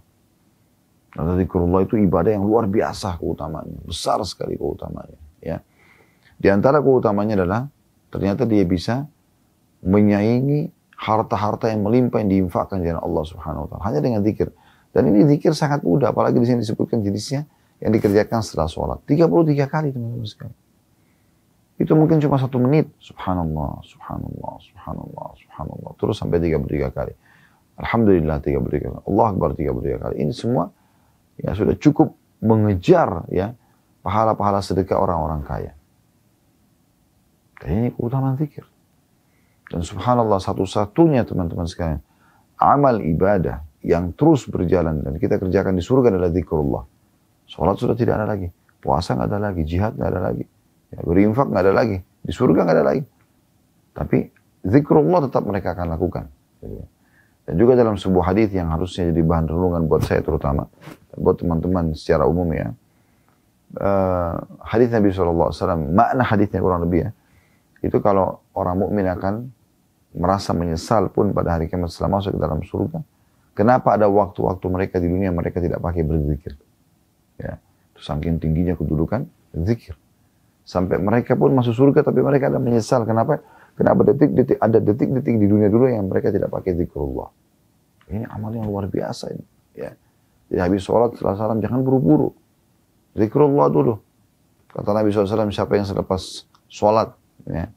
Karena zikrullah itu ibadah yang luar biasa keutamaannya, besar sekali keutamaannya. Ya. Di antara keutamanya adalah ternyata dia bisa menyaingi harta-harta yang melimpah yang diinfakkan di jalan Allah Subhanahu wa taala hanya dengan zikir. Dan ini zikir sangat mudah, apalagi di sini disebutkan jenisnya yang dikerjakan setelah sholat. 33 kali teman-teman sekalian. Itu mungkin cuma 1 menit. Subhanallah, subhanallah, subhanallah, subhanallah. Terus sampai 33 kali. Alhamdulillah 33 kali. Allah Akbar 33 kali. Ini semua ya sudah cukup mengejar ya pahala-pahala sedekah orang-orang kaya. Dan ini keutamaan zikir. Dan subhanallah satu-satunya teman-teman sekalian, amal ibadah yang terus berjalan dan kita kerjakan di surga adalah zikrullah. Sholat sudah tidak ada lagi. Puasa nggak ada lagi. Jihad nggak ada lagi. Ya, berinfak nggak ada lagi. Di surga nggak ada lagi. Tapi zikrullah tetap mereka akan lakukan. Dan juga dalam sebuah hadis yang harusnya jadi bahan renungan buat saya terutama. Buat teman-teman secara umum ya. Hadis Nabi SAW, makna hadisnya kurang lebih ya. Itu kalau orang mukmin akan merasa menyesal pun pada hari kiamat setelah masuk ke dalam surga. Kenapa ada waktu-waktu mereka di dunia mereka tidak pakai berzikir? Ya, itu saking tingginya kedudukan zikir. Sampai mereka pun masuk surga tapi mereka ada menyesal. Kenapa? Kenapa ada detik-detik di dunia dulu yang mereka tidak pakai zikrullah. Ini amal yang luar biasa ini. Ya. Jadi habis sholat setelah salam jangan buru-buru. Zikrullah dulu. Kata Nabi SAW, siapa yang selepas sholat, ya,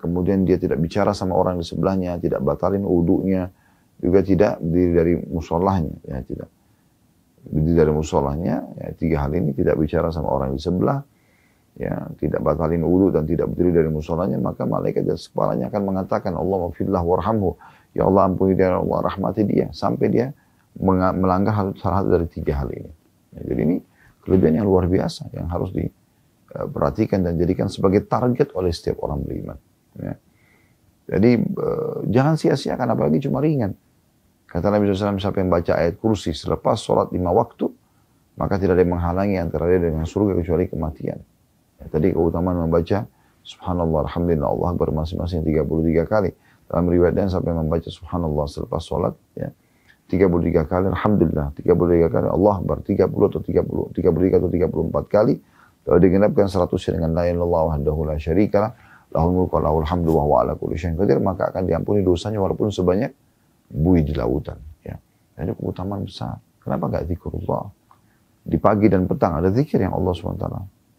kemudian dia tidak bicara sama orang di sebelahnya, tidak batalin wudunya, juga tidak berdiri dari musolahnya, ya tidak berdiri dari musolahnya, ya 3 hal ini tidak bicara sama orang di sebelah, ya tidak batalin wudu dan tidak berdiri dari musolahnya, maka malaikat di atas kepalanya akan mengatakan Allah maghfirlah warhamhu, ya Allah ampuni dia, Allah rahmati dia, sampai dia melanggar salah satu dari 3 hal ini. Ya, jadi ini kelebihan yang luar biasa yang harus diperhatikan dan jadikan sebagai target oleh setiap orang beriman. Ya. Jadi jangan sia-siakan, apalagi cuma ringan. Kata Nabi SAW, siapa yang baca ayat kursi selepas sholat 5 waktu, maka tidak ada yang menghalangi antara dia dengan surga kecuali kematian. Ya, tadi keutamaan membaca subhanallah, alhamdulillah, Allah Akbar masing-masing 33 kali. Dalam riwayat lain sampai membaca subhanallah selepas sholat, ya, 33 kali, alhamdulillah, 33 kali, Allah Akbar, 30 atau 30, 33 atau 34 kali. Kalau digenapkan 100 dengan la ilaha illallah wahdahu la syarikalah, lahul mulku wa lahul hamdu wa huwa ala kulli syai'in qadir, maka akan diampuni dosanya walaupun sebanyak buih di lautan. Ya. Ini keutamaan besar. Kenapa enggak zikrullah? Di pagi dan petang ada zikir yang Allah SWT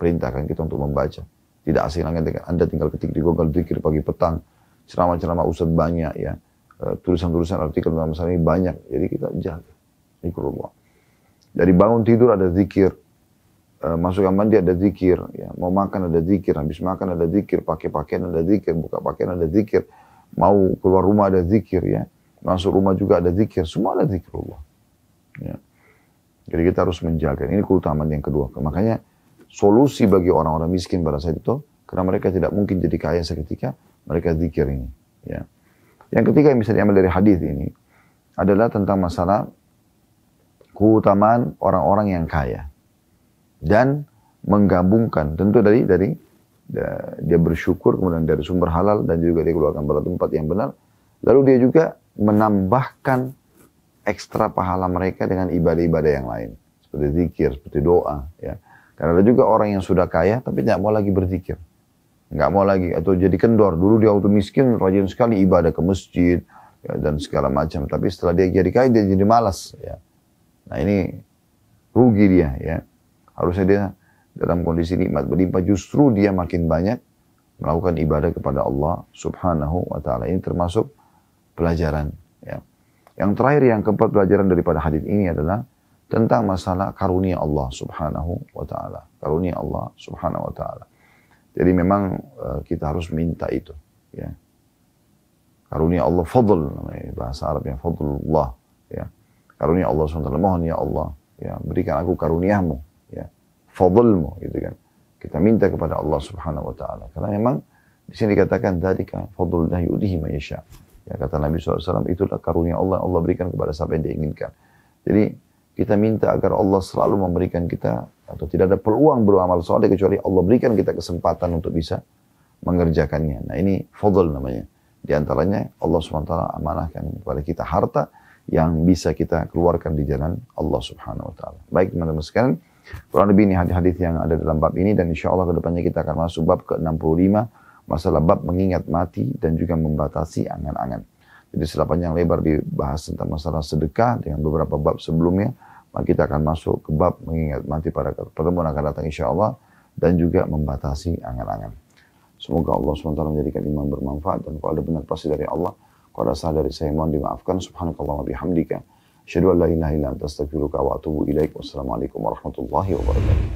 perintahkan kita untuk membaca. Tidak asing lagi, Anda tinggal ketik di Google zikir pagi petang. Ceramah-ceramah ustaz banyak ya. Tulisan-tulisan artikel dalam masalah ini banyak. Jadi kita jaga zikrullah. Dari bangun tidur ada zikir. Masuk mandi ada zikir. Ya. Mau makan ada zikir. Habis makan ada zikir. Pakai pakaian ada zikir. Buka pakaian ada zikir. Mau keluar rumah ada zikir ya. Masuk rumah juga ada zikir. Semua ada zikrullah. Ya. Jadi kita harus menjaga. Ini keutamaan yang kedua. Makanya solusi bagi orang-orang miskin pada saat itu, karena mereka tidak mungkin jadi kaya seketika, mereka zikir ini. Ya. Yang ketiga yang bisa diambil dari hadis ini adalah tentang masalah keutamaan orang-orang yang kaya dan menggabungkan tentu dari dia bersyukur, kemudian dari sumber halal dan juga dia keluarkan pada tempat yang benar. Lalu dia juga menambahkan ekstra pahala mereka dengan ibadah-ibadah yang lain. Seperti zikir, seperti doa. Ya. Karena ada juga orang yang sudah kaya tapi tidak mau lagi berzikir. Nggak mau lagi, atau jadi kendor. Dulu dia waktu miskin, rajin sekali ibadah ke masjid, ya, dan segala macam. Tapi setelah dia jadi kaya, dia jadi malas. Ya. Nah ini rugi dia. Ya. Harusnya dia dalam kondisi nikmat berlimpah, justru dia makin banyak melakukan ibadah kepada Allah Subhanahu wa ta'ala. Ini termasuk pelajaran. Ya. Yang terakhir, yang keempat pelajaran daripada hadis ini adalah tentang masalah karunia Allah Subhanahu wa ta'ala. Karunia Allah Subhanahu wa ta'ala. Jadi memang kita harus minta itu. Ya. Karunia Allah, fadl, namanya bahasa Arab yang fadlullah. Ya. Karunia Allah SWT, mohon ya Allah, ya, berikan aku karuniamu, ya, fadlmu, gitu kan. Kita minta kepada Allah Subhanahu wa ta'ala. Karena memang di sini dikatakan dzalika fadlullah yu'tihi man yasha. Ya, kata Nabi SAW, itulah karunia Allah, Allah berikan kepada siapa yang dia inginkan. Jadi kita minta agar Allah selalu memberikan kita, atau tidak ada peluang beramal soleh kecuali Allah berikan kita kesempatan untuk bisa mengerjakannya. Nah ini fadl namanya. Di antaranya Allah SWT amanahkan kepada kita harta yang bisa kita keluarkan di jalan Allah Subhanahu wa ta'ala. Baik teman-teman sekalian, Kurang lebih ini hadis-hadis yang ada dalam bab ini, dan insya Allah kedepannya kita akan masuk bab ke-65, masalah bab mengingat mati dan juga membatasi angan-angan. Jadi setelah panjang lebar dibahas tentang masalah sedekah dengan beberapa bab sebelumnya, maka kita akan masuk ke bab mengingat mati pada pertemuan akan datang insya Allah, dan juga membatasi angan-angan. Semoga Allah SWT menjadikan iman bermanfaat, dan kalau ada benar pasti dari Allah, kalau ada salah dari saya mohon dimaafkan. Subhanakallah wa bihamdika, asyhadu an la ilaha illa anta astaghfiruka wa atubu ilaik. Wassalamualaikum warahmatullahi wabarakatuh.